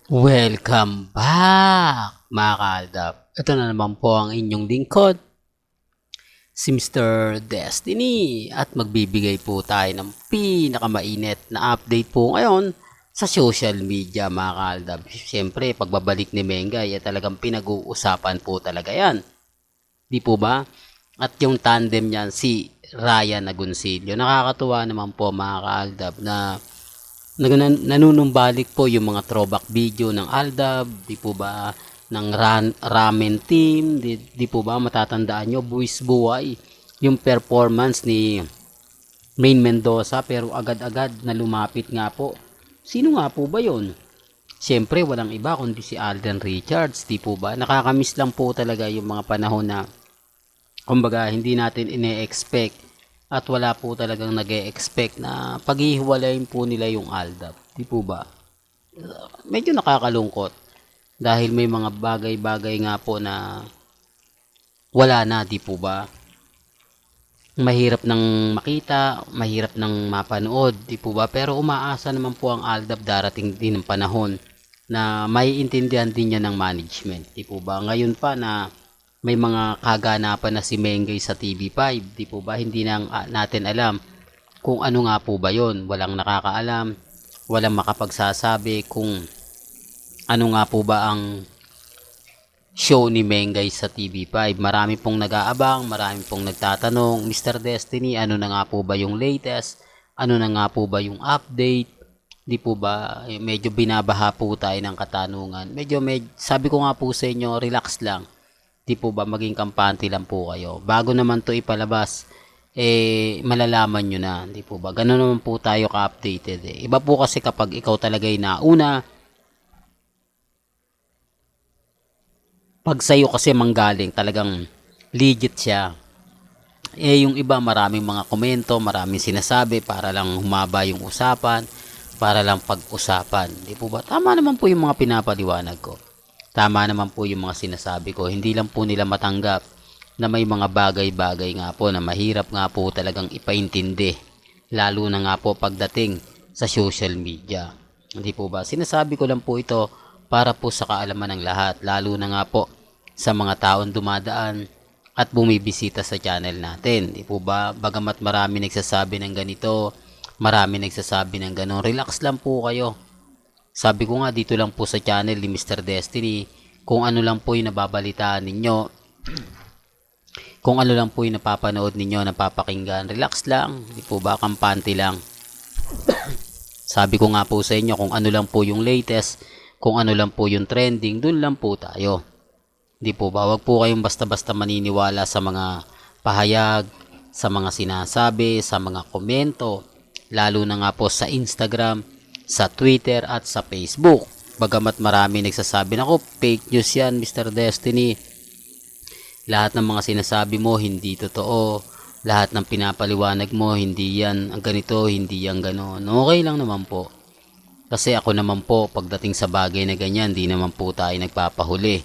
Welcome back mga kaaldap. Ito na naman po ang inyong lingkod, si Mr. Destiny, at magbibigay po tayo ng pinakamainit na update po ngayon sa social media mga kaaldap. Siyempre, pagbabalik ni Mengay, talagang pinag-uusapan po talaga yan. Di po ba? At yung tandem niyan, si Ryan Agoncillo. Nakakatuwa naman po mga kaaldab na nanunumbalik po yung mga throwback video ng Aldab, di po ba, ng ramen team, di po ba matatandaan nyo, buwis buhay, yung performance ni Main Mendoza, pero agad-agad na lumapit nga po. Sino nga po ba yon? Siyempre, walang iba kundi si Alden Richards, di po ba? Nakakamiss lang po talaga yung mga panahon na kumbaga hindi natin ine-expect at wala po talagang nag-e-expect na paghihiwalayin po nila yung Aldab. Di po ba? Medyo nakakalungkot dahil may mga bagay-bagay nga po na wala na, di po ba? Mahirap nang makita, mahirap nang mapanood, di po ba? Pero umaasa naman po ang Aldab darating din ng panahon na maiintindihan din niya ng management, di po ba? Ngayon pa na may mga kaganapan na si Mengay sa TV5, di po ba? Hindi na natin alam kung ano nga po ba yon. Walang nakakaalam, walang makapagsasabi kung ano nga po ba ang show ni Mengay sa TV5. Marami pong nag-aabang, marami pong nagtatanong, Mr. Destiny, ano na nga po ba yung latest? Ano na nga po ba yung update? Di po ba, medyo binabaha po tayo ng katanungan. Sabi ko nga po sa inyo, relax lang. Di po ba, maging kampante lang po kayo. Bago naman to ipalabas, malalaman nyo na. Di po ba, ganoon naman po tayo ka-updated. Iba po kasi kapag ikaw talaga yung nauna, pag sa'yo kasi manggaling, talagang legit siya. Yung iba, maraming mga komento, maraming sinasabi para lang humaba yung usapan, para lang pag-usapan. Di po ba? Tama naman po yung mga pinapaliwanag ko. Tama naman po yung mga sinasabi ko. Hindi lang po nila matanggap na may mga bagay-bagay nga po na mahirap nga po talagang ipaintindi. Lalo na nga po pagdating sa social media. Hindi po ba? Sinasabi ko lang po ito para po sa kaalaman ng lahat. Lalo na nga po sa mga taong dumadaan at bumibisita sa channel natin. Di po ba? Bagamat marami nagsasabi ng ganito, marami nagsasabi ng ganon, relax lang po kayo. Sabi ko nga dito lang po sa channel ni Mr. Destiny, kung ano lang po yung nababalitaan ninyo, kung ano lang po yung napapanood ninyo, napapakinggan, relax lang, di po ba, kampante lang. Sabi ko nga po sa inyo, kung ano lang po yung latest, kung ano lang po yung trending, dun lang po tayo. Di po ba, wag po kayong basta-basta maniniwala sa mga pahayag, sa mga sinasabi, sa mga komento, lalo na nga po sa Instagram, sa Twitter at sa Facebook. Bagamat marami nagsasabi na ko, fake news yan Mr. Destiny. Lahat ng mga sinasabi mo hindi totoo. Lahat ng pinapaliwanag mo hindi yan ang ganito, hindi yan ganon. Okay lang naman po. Kasi ako naman po, pagdating sa bagay na ganyan, hindi naman po tayo nagpapahuli.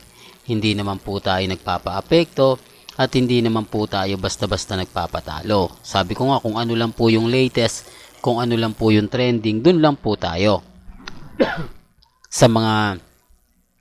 Hindi naman po tayo nagpapaapekto. At hindi naman po tayo basta-basta nagpapatalo. Sabi ko nga kung ano lang po yung latest, kung ano lang po yung trending, dun lang po tayo. Sa mga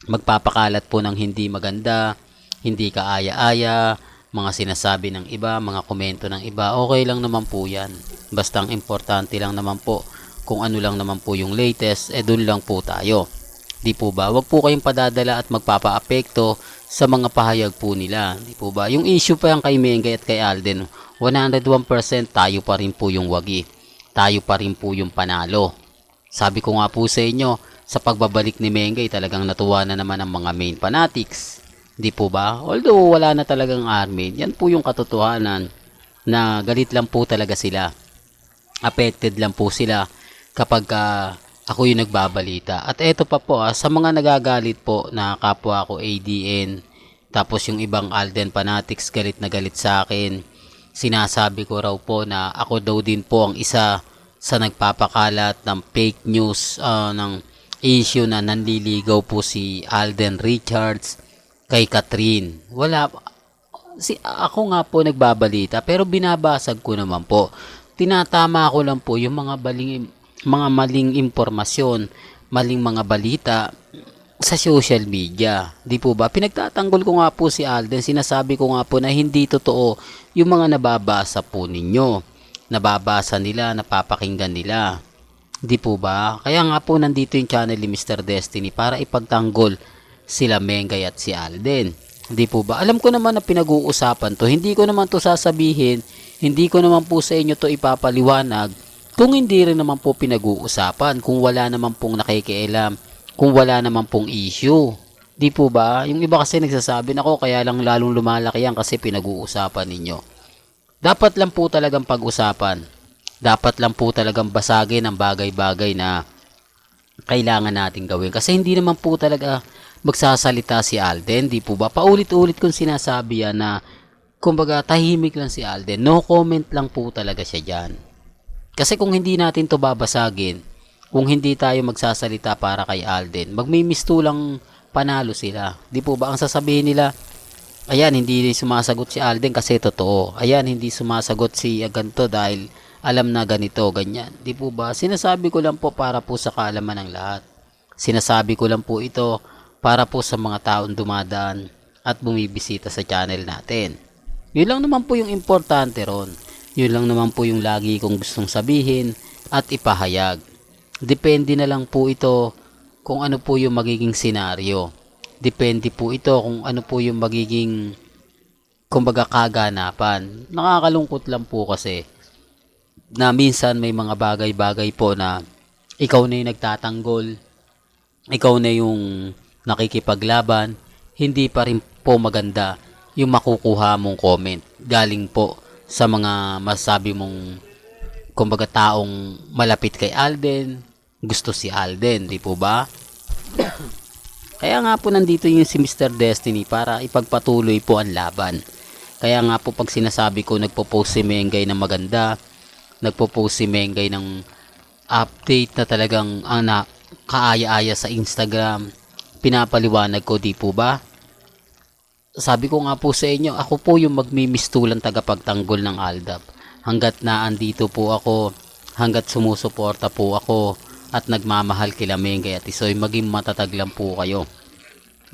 magpapakalat po ng hindi maganda, hindi kaaya-aya, mga sinasabi ng iba, mga komento ng iba, okay lang naman po yan. Basta ang importante lang naman po, kung ano lang naman po yung latest, dun lang po tayo. Di po ba? Huwag po kayong padadala at magpapaapekto sa mga pahayag po nila. Di po ba? Yung issue pa yan kay Mengay at kay Alden, 101% tayo pa rin po yung wagi. Tayo pa rin po yung panalo. Sabi ko nga po sa inyo, sa pagbabalik ni Mengay, talagang natuwa na naman ang mga main fanatics. Di po ba? Although wala na talagang army, yan po yung katotohanan na galit lang po talaga sila. Affected lang po sila kapag ako yung nagbabalita. At eto pa po, sa mga nagagalit po na kapwa ko ADN, tapos yung ibang Alden fanatics galit na galit sa akin, sinasabi ko raw po na ako daw din po ang isa sa nagpapakalat ng fake news ng issue na nanliligaw po si Alden Richards kay Catherine. Ako nga po nagbabalita pero binabasag ko naman po. Tinatama ko lang po yung mga maling impormasyon, maling mga balita sa social media. Di po ba? Pinagtatanggol ko nga po si Alden. Sinasabi ko nga po na hindi totoo yung mga nababasa po ninyo. Nababasa nila, napapakinggan nila. Di po ba? Kaya nga po nandito yung channel ni Mr. Destiny para ipagtanggol sila Mengay at si Alden. Di po ba? Alam ko naman na pinag-uusapan to. Hindi ko naman to sasabihin. Hindi ko naman po sa inyo to ipapaliwanag kung hindi rin naman po pinag-uusapan. Kung wala naman pong nakikialam. Kung wala naman pong issue. Di po ba? Yung iba kasi nagsasabi na kaya lang lalong lumalaki yan kasi pinag-uusapan ninyo. Dapat lang po talagang pag-usapan. Dapat lang po talagang basagin ang bagay-bagay na kailangan natin gawin. Kasi hindi naman po talaga magsasalita si Alden, di po ba? Paulit-ulit kong sinasabi yan na kumbaga tahimik lang si Alden. No comment lang po talaga siya dyan. Kasi kung hindi natin to babasagin, kung hindi tayo magsasalita para kay Alden, magmimistulang panalo sila. Di po ba? Ang sasabihin nila, ayan, hindi sumasagot si Alden kasi totoo. Ayan, hindi sumasagot si ganito dahil alam na ganito, ganyan. Di po ba? Sinasabi ko lang po para po sa kaalaman ng lahat. Sinasabi ko lang po ito para po sa mga taong dumadaan at bumibisita sa channel natin. Yun lang naman po yung importante ron. Yun lang naman po yung lagi kong gustong sabihin at ipahayag. Depende na lang po ito kung ano po yung magiging senaryo. Depende po ito kung ano po yung magiging kumbaga kaganapan. Nakakalungkot lang po kasi na minsan may mga bagay-bagay po na ikaw na yung nagtatanggol, ikaw na yung nakikipaglaban, hindi pa rin po maganda yung makukuha mong comment galing po sa mga masabi mong kumbaga taong malapit kay Alden, gusto si Alden, di po ba? Kaya nga po nandito yung si Mr. Destiny para ipagpatuloy po ang laban. Kaya nga po pag sinasabi ko nagpo-post si Mengay na maganda, nagpo-post si Mengay ng update na talagang kaaya-aya sa Instagram, pinapaliwanag ko, di po ba? Sabi ko nga po sa inyo, ako po yung magmimistulang tagapagtanggol ng Aldab. Hanggat naandito po ako, hanggat sumusuporta po ako at nagmamahal kila Mengay at Isoy, maging matatag lang po kayo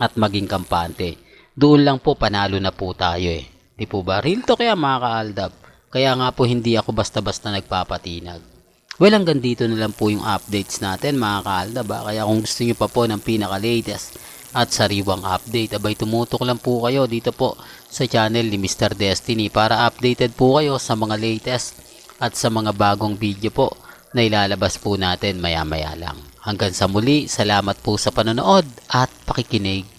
at maging kampante. Doon lang po panalo na po tayo eh. Di po ba? Real to kaya mga ka-Aldab. Kaya nga po hindi ako basta-basta nagpapatinag. Well, hanggang dito na lang po yung updates natin mga ka-Aldab. Kaya kung gusto nyo pa po ng pinaka-latest at sariwang update, abay tumutok lang po kayo dito po sa channel ni Mr. Destiny para updated po kayo sa mga latest at sa mga bagong video po na ilalabas po natin maya-maya lang. Hanggang sa muli, salamat po sa panonood at pakikinig.